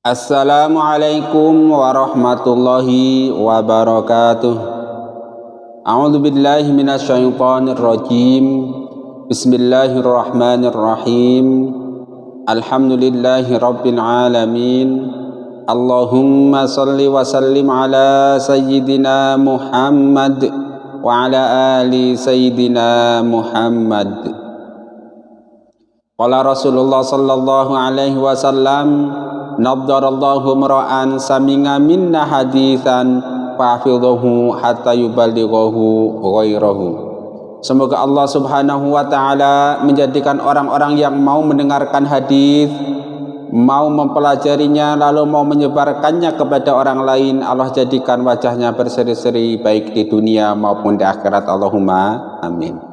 Assalamualaikum warahmatullahi wabarakatuh. A'udzu billahi minasyaitonir rajim. Bismillahirrahmanirrahim. Alhamdulillahi rabbil alamin. Allahumma salli wa sallim ala sayyidina Muhammad wa ala ali sayyidina Muhammad. Qala Rasulullah sallallahu alaihi wasallam, naddarallahu mar'an saminga minna haditsan fahfidhuhu hatta yuballighahu ghairahu. Semoga Allah Subhanahu wa taala menjadikan orang-orang yang mau mendengarkan hadis, mau mempelajarinya lalu mau menyebarkannya kepada orang lain, Allah jadikan wajahnya berseri-seri baik di dunia maupun di akhirat. Allahumma amin.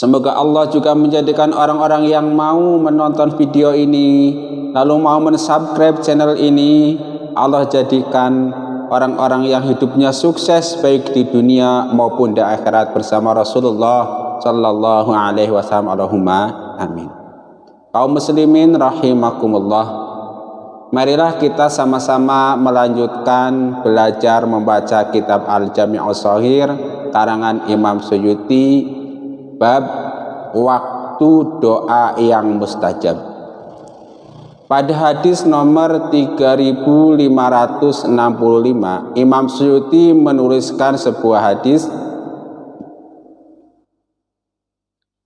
Semoga Allah juga menjadikan orang-orang yang mau menonton video ini lalu mau mensubscribe channel ini, Allah jadikan orang-orang yang hidupnya sukses baik di dunia maupun di akhirat bersama Rasulullah sallallahu alaihi wasallam. Allahumma amin. Kaum muslimin rahimakumullah, marilah kita sama-sama melanjutkan belajar membaca kitab Al-Jami'us Shaghir karangan Imam Suyuti, bab waktu doa yang mustajab. Pada hadis nomor 3565 Imam Suyuti menuliskan sebuah hadis,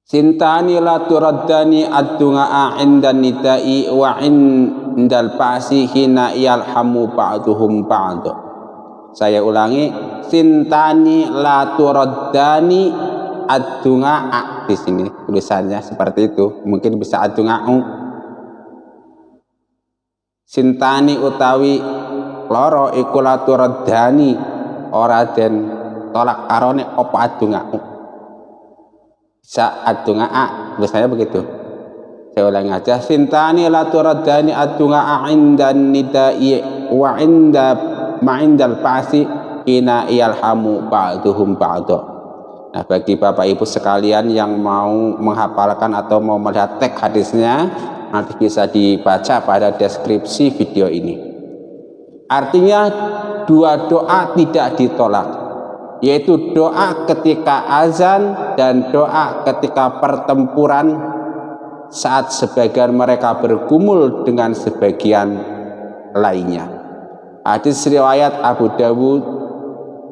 sintani la turaddani ad-du'a indan nidai wa indal ba'si hina yalhamu ba'duhum ba'd. Saya ulangi, sintani la turaddani ad-du'a. Di sini tulisannya seperti itu, mungkin bisa ad-du'a'u. Sintani utawi loro iku la turaddani, ora den tolak karone apa ad-du'a'u. Bisa ad-du'a, tulisannya begitu. Saya ulangi aja, sintani la turaddani ad-du'a indan nidai wa inda ma'indal ba'si ina yalhamu ba'duhum ba'd. Nah, bagi Bapak Ibu sekalian yang mau menghafalkan atau mau melihat teks hadisnya, nanti bisa dibaca pada deskripsi video ini. Artinya dua doa tidak ditolak, yaitu doa ketika azan dan doa ketika pertempuran saat sebagian mereka bergumul dengan sebagian lainnya. Hadis riwayat Abu Dawud,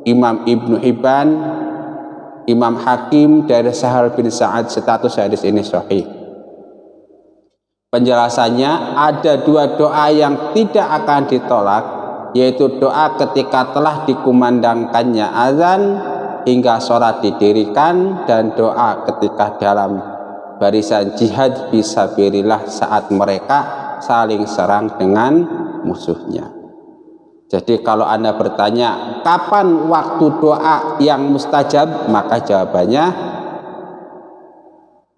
Imam Ibnu Hibban, Imam Hakim dari Sahal bin Sa'ad. Status hadis ini sahih. Penjelasannya, ada dua doa yang tidak akan ditolak, yaitu doa ketika telah dikumandangkannya azan hingga sholat didirikan, dan doa ketika dalam barisan jihad fisabilillah saat mereka saling serang dengan musuhnya. Jadi kalau Anda bertanya kapan waktu doa yang mustajab, maka jawabannya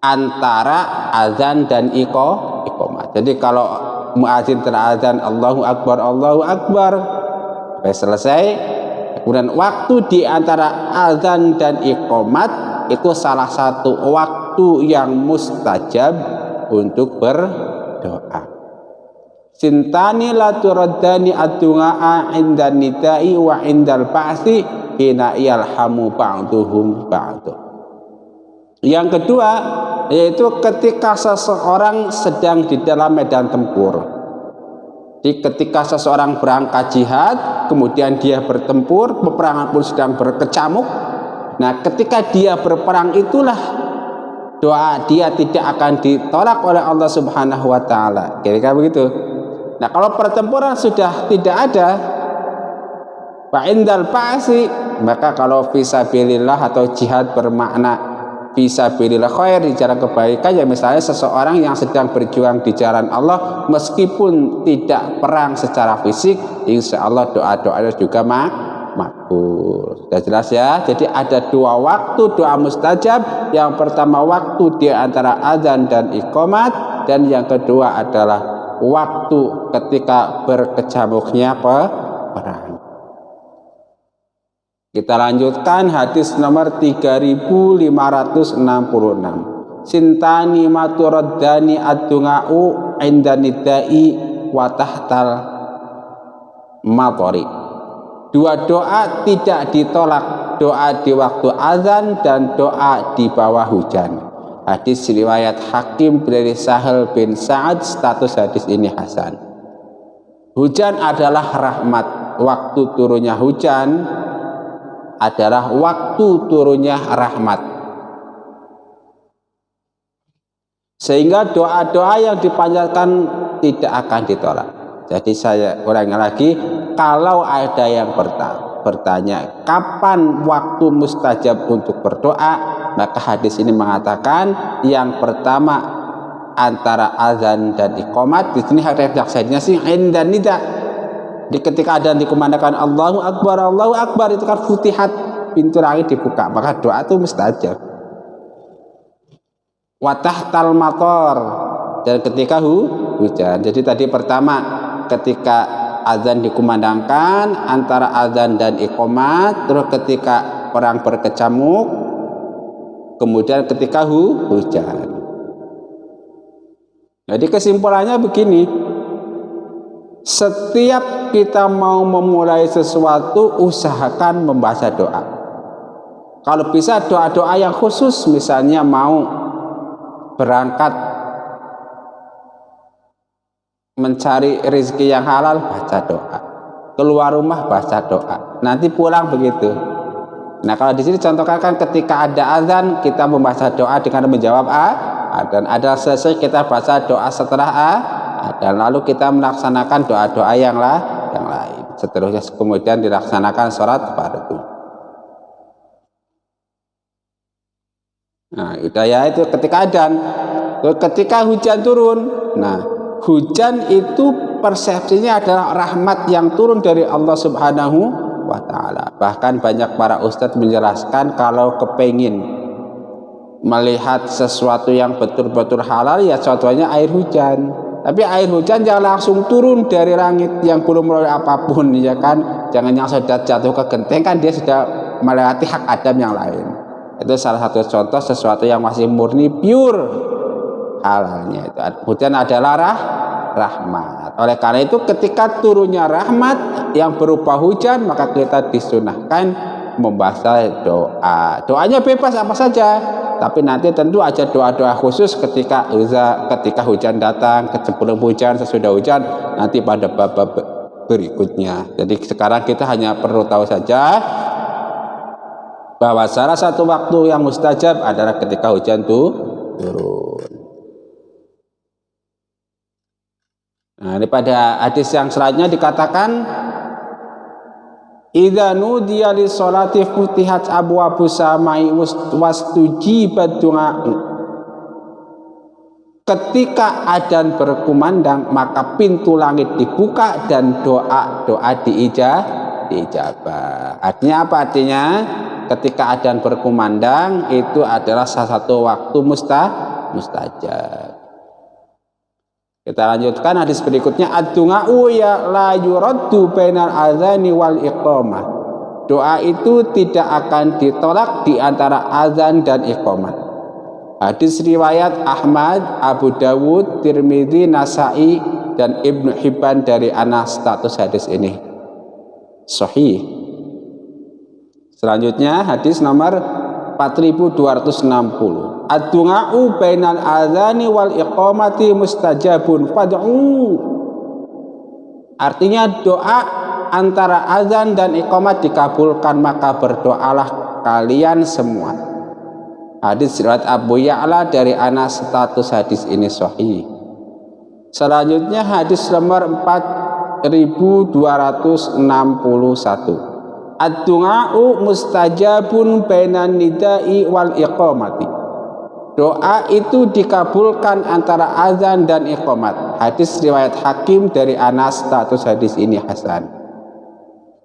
antara azan dan iqamah. Jadi kalau muadzin terazan Allahu Akbar, Allahu Akbar, sampai selesai, kemudian waktu di antara azan dan iqamat itu salah satu waktu yang mustajab untuk berdoa. Sintani la turaddani ad-du'a indan nidai wa indal ba'si hina yalhamu ba'duhum ba'd. Yang kedua, yaitu ketika seseorang sedang di dalam medan tempur. Jadi ketika seseorang berangkat jihad, kemudian dia bertempur, peperangan pun sedang berkecamuk. Nah, ketika dia berperang itulah doa dia tidak akan ditolak oleh Allah Subhanahu wa taala. Kira-kira begitu. Nah, kalau pertempuran sudah tidak ada, fa'indal ba'si, maka kalau fisabilillah atau jihad bermakna fisabilillah khair, di jalan kebaikan, ya misalnya seseorang yang sedang berjuang di jalan Allah meskipun tidak perang secara fisik, insya Allah doa-doanya juga makbul. Sudah jelas ya. Jadi ada dua waktu doa mustajab. Yang pertama waktu di antara azan dan iqamat, dan yang kedua adalah waktu ketika berkecamuknya perang. Kita lanjutkan hadis nomor 3566. Sintani maturaddani ad-du'a'u inda nidai wa tahtal matari. Dua doa tidak ditolak, doa di waktu azan dan doa di bawah hujan. Hadis riwayat Hakim dari Sahal bin Sa'ad, status hadis ini hasan. Hujan adalah rahmat. Waktu turunnya hujan adalah waktu turunnya rahmat. Sehingga doa-doa yang dipanjatkan tidak akan ditolak. Jadi saya ulangi lagi, kalau ada yang bertanya kapan waktu mustajab untuk berdoa, maka hadis ini mengatakan yang pertama antara azan dan iqamat. Di sini redaksinya sih indan nida. Di ketika azan dikumandangkan Allahu Akbar itu kan futihat, pintu langit dibuka, maka doa itu mustajab. Wa tahtal matar, dan ketika hujan. Jadi tadi pertama ketika azan dikumandangkan antara azan dan iqamat, terus ketika perang berkecamuk, kemudian ketika hujan. Jadi kesimpulannya begini, setiap kita mau memulai sesuatu usahakan membaca doa. Kalau bisa doa-doa yang khusus, misalnya mau berangkat mencari rezeki yang halal, baca doa. Keluar rumah, baca doa. Nanti pulang begitu. Nah, kalau di sini contohkan kan ketika ada azan kita membaca doa dengan menjawab dan ada selesai kita baca doa setelah dan lalu kita melaksanakan doa-doa yang lain. Seterusnya kemudian dilaksanakan sholat fardu. Nah, itu ketika adzan. Ketika hujan turun, nah hujan itu persepsinya adalah rahmat yang turun dari Allah Subhanahu wa ta'ala. Bahkan banyak para ustadz menjelaskan kalau kepengin melihat sesuatu yang betul-betul halal, ya contohnya air hujan. Tapi air hujan jangan langsung turun dari langit yang belum melalui apapun, ya kan? Jangan yang sudah jatuh ke genteng, kan dia sudah melewati hak Adam yang lain. Itu salah satu contoh sesuatu yang masih murni pure halalnya. Itu hujan adalah rahmat. Oleh karena itu ketika turunnya rahmat yang berupa hujan, maka kita disunahkan membaca doa. Doanya bebas apa saja, tapi nanti tentu aja doa-doa khusus ketika hujan datang, sebelum hujan, sesudah hujan, nanti pada bab berikutnya. Jadi sekarang kita hanya perlu tahu saja bahwa salah satu waktu yang mustajab adalah ketika hujan turun. Nah, ini pada hadis yang selanjutnya dikatakan idza nudiya lis sholati futihat abwabus samai wastujibat du'a. Ketika adzan berkumandang maka pintu langit dibuka dan doa diijabah. Artinya apa? Artinya ketika adzan berkumandang itu adalah salah satu waktu mustajab. Kita lanjutkan hadis berikutnya, ad-du'a'u ya la yuraddu bainal adzani wal iqamah. Doa itu tidak akan ditolak di antara azan dan iqamah. Hadis riwayat Ahmad, Abu Dawud, Tirmidzi, Nasai dan Ibnu Hibban dari Anas. Status hadis ini sahih. Selanjutnya hadis nomor 4260. Ad-du'a'u bainal adzani wal iqamati mustajabun fad'u. Artinya doa antara azan dan iqamat dikabulkan, maka berdoalah kalian semua. Hadis riwayat Abu Ya'la dari Anas. Status hadis ini sahih. Selanjutnya hadis nomor 4261. Ad-du'a'u mustajabun bainan nida'i wal iqamati. Doa itu dikabulkan antara azan dan iqamat. Hadis riwayat Hakim dari Anas. Status hadis ini hasan.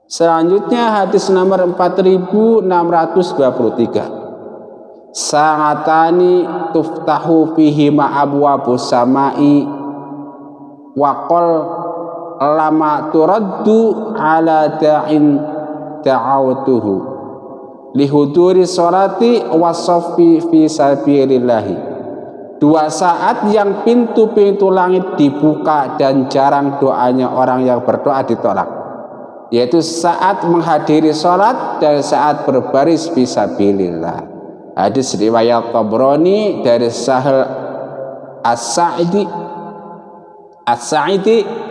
Selanjutnya hadis nomor 4623. Sa'atani tuftahu fihi ma'abwabus samai wa qal lama turaddu ala da'in da'awtuhu lihuduri sholati wasoffi fi sabilillahi 2 saat yang pintu-pintu langit dibuka dan jarang doanya orang yang berdoa ditolak, yaitu saat menghadiri sholat dan saat berbaris fisabilillah. Hadis riwayat Tabrani dari Sahal As-Sa'idi.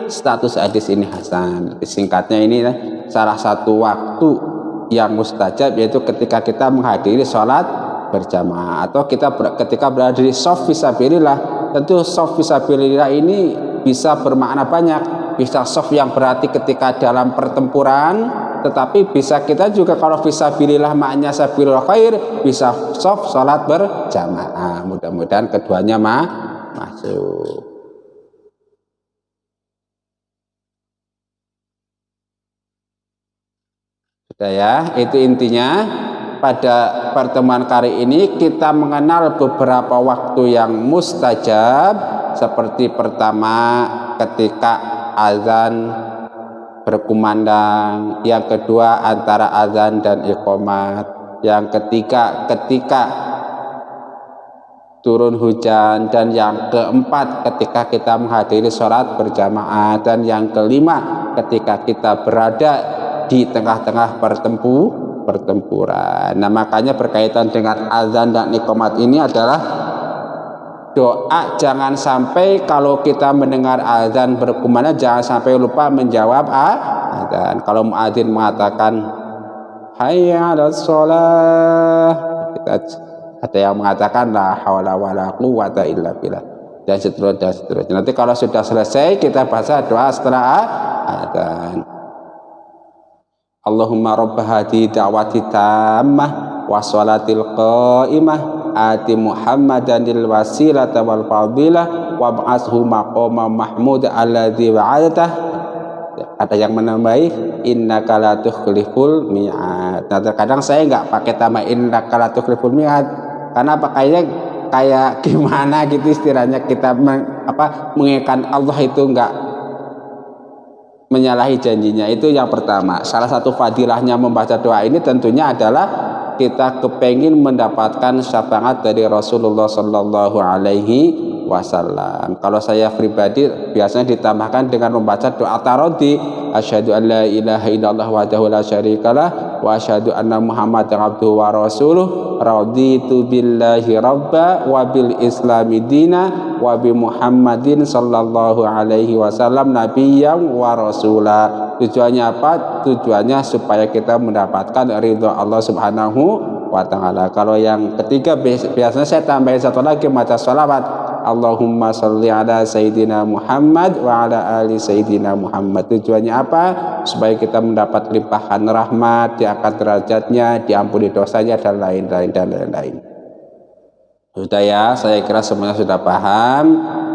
Status hadis ini hasan. Singkatnya ini salah satu waktu yang mustajab yaitu ketika kita menghadiri sholat berjamaah atau ketika berada di shaf fisabilillah. Tentu shaf fisabilillah ini bisa bermakna banyak. Bisa shaf yang berarti ketika dalam pertempuran, tetapi bisa kita juga kalau fisabilillah maknanya sabilul khair, bisa shaf sholat berjamaah. Mudah-mudahan keduanya masuk. Sudah ya, itu intinya. Pada pertemuan kali ini kita mengenal beberapa waktu yang mustajab, seperti pertama ketika azan berkumandang, yang kedua antara azan dan iqamat, yang ketiga ketika turun hujan, dan yang keempat ketika kita menghadiri sholat berjamaah, dan yang kelima ketika kita berada di tengah-tengah pertempuran. Nah, makanya berkaitan dengan azan dan iqamat ini adalah doa. Jangan sampai kalau kita mendengar azan berkumandang jangan sampai lupa menjawab azan. Kalau muadzin mengatakan hayya 'alas shalah, ada yang mengatakan la haula wala quwwata illa billah, dan seterusnya. Nanti kalau sudah selesai kita baca doa setelah azan. Allahumma rabb hadhihi da'wati tammah wa sholatil qa'imah ati Muhammadanil wasilata wal fadilah wa ba'athu maqama mahmud alladzi wa'adtah. Ada yang menambahi innaka la tukhliful mi'ad. Nah, terkadang saya enggak pakai tambah innaka la tukhliful mi'ad karena pakainya kayak gimana gitu istilahnya, kita mengingatkan Allah itu enggak menyalahi janjinya. Itu yang pertama. Salah satu fadilahnya membaca doa ini tentunya adalah kita kepengin mendapatkan syafaat dari Rasulullah Sallallahu Alaihi Wasallam. Kalau saya pribadi biasanya ditambahkan dengan membaca doa taroddi, asyhadu an la ilaha illallah wahdahu la syarikalah wa asyhadu anna muhammadan abduhu wa rasuluh raditu billahi rabba wa bil islami dina wa bi muhammadin sallallahu alaihi wasallam nabiyyan wa rasula. Tujuannya apa? Tujuannya supaya kita mendapatkan ridha Allah Subhanahu wa ta'ala. Kalau yang ketiga biasanya saya tambahin satu lagi, baca sholawat Allahumma sholli ala Sayyidina Muhammad wa ala ali Sayyidina Muhammad. Tujuannya apa? Supaya kita mendapat limpahan rahmat, diangkat derajatnya, diampuni dosanya, dan lain-lain. Sudah ya, saya kira semuanya sudah paham.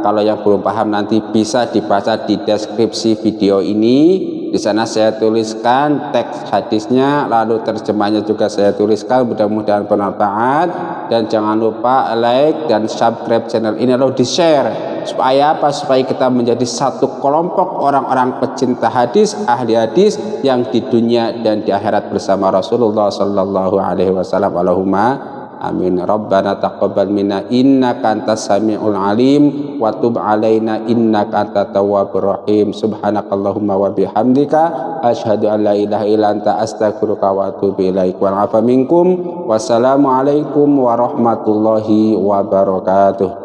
Kalau yang belum paham nanti bisa dibaca di deskripsi video ini. Di sana saya tuliskan teks hadisnya, lalu terjemahnya juga saya tuliskan. Mudah-mudahan bermanfaat, dan jangan lupa like dan subscribe channel ini, lalu di share. Supaya apa? Supaya kita menjadi satu kelompok orang-orang pecinta hadis, ahli hadis yang di dunia dan di akhirat bersama Rasulullah Sallallahu Alaihi Wasallam. Allahumma amin. Rabbana taqabbal minna innaka antas samiul alim wa tub alaina innaka antat tawwabur rahim. Subhanakallahumma wa bihamdika asyhadu an la ilaha illa anta astaghfiruka wa atubu ilaik. Wa afa minkum. Wassalamu alaikum warahmatullahi wabarakatuh.